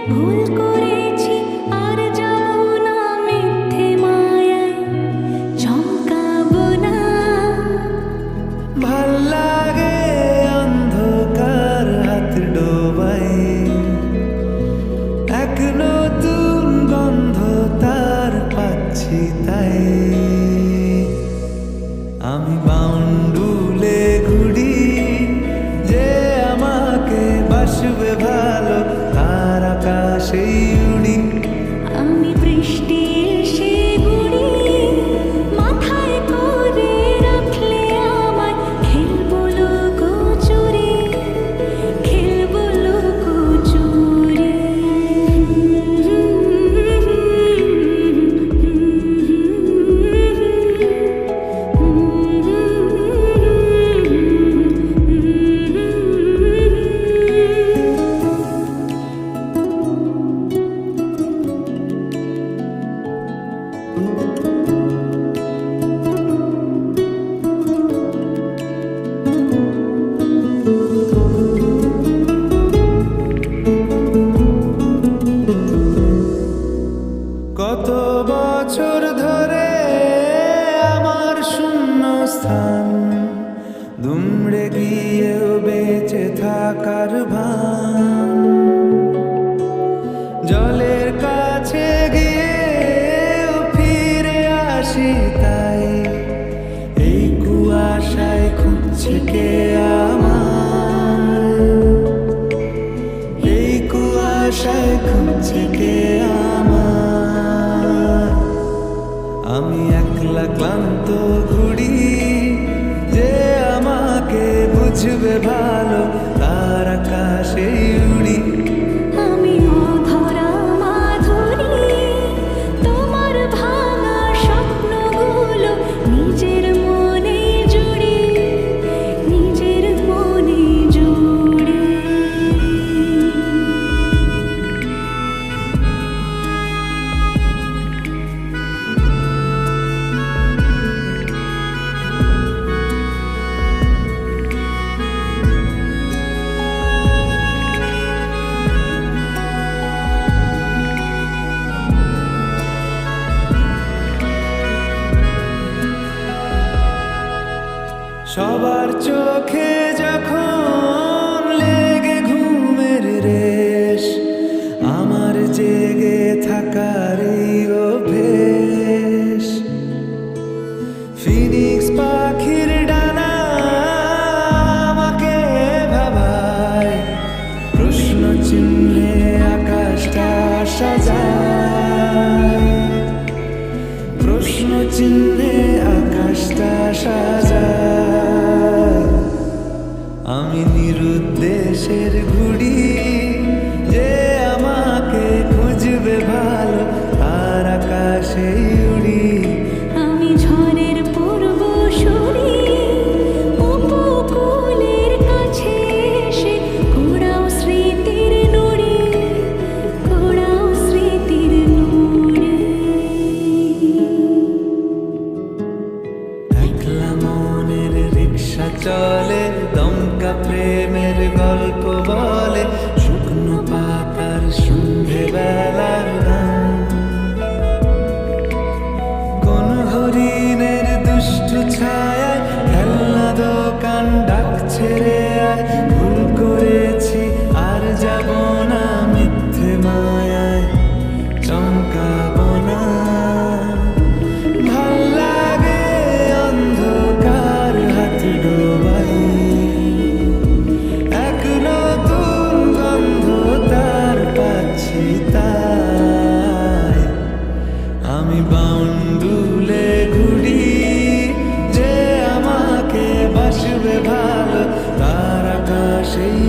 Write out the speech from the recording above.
ভুল করেছি আর যাব না মিথ্যে মায়ায় চমকাবো না। ভাল লাগে অন্ধকার হাত ডোবাই, এক নতুন গন্ধ তার পাচ্ছি তাই। আমি বাউন্ডুলে ঘুরি, যে আমাকে বাসবে ভালো তার আকাশেই উড়ি। আমি বৃষ্টি এসে গুড়ি মাথায় করে রাখলে আমায় খেলবো লুকোচুরি, খেলবো লুকোচুরি। কত বছর ধরে আমার শূন্য স্থান, দুমড়ে গিয়েও বেঁচে থাকার ভান। জলের কাছে গিয়েও ফিরে আসি তাই, এই কুয়াশায় খুঁজছে কে আমায়, এই কুয়াশায় খুঁজছে কে আমায়। আমি একলা ক্লান্ত ঘুরি, যে আমাকে বুঝবে ভালো তার আকাশেই উড়ি। আমি অধরা মাধুরী, তোমার ভাঙা স্বপ্নগুলো নিজের মনে জুড়ি, নিজের মনে জুড়ি। সবার চোখে যখন লেগে ঘুমের রেশ, আমার জেগে থাকার এই অভ্যেস। ফিনিক্স পাখির ডানা আমাকে ভাবায়, প্রশ্ন চিহ্নে আকাশটা সাজায়, প্রশ্ন চিহ্নে আকাশটা সাজায়। আমি নিরুদ্দেশের ঘুড়ি, যে আমাকে খুঁজবে ভালো তার আকাশেই উড়ি। আমি ঝড়ের পূর্বসূরি, উপকূলের কাছে এসে কুড়াও স্মৃতির নুড়ি, কুড়াও স্মৃতির নুড়ি। একলা মনের রিক্সা চলে, দমকা প্রেমের গল্প বলে, শুকনো পাতার সন্ধে বেলার গান। কোন হরিণের দুষ্টু ছায়ায় খেলনা দোকান ডাকছে রে আয়, ভুল করেছি আর যাব না মিথ্যে মায়ায় চমকাবো না। ভাল লাগে অন্ধকার হাত ডোবাই, এক নতুন গন্ধ তার পাচ্ছি তাই। আমি বাউন্ডুলে ঘুরি, যে আমাকে বাসবে ভালো তার আকাশেই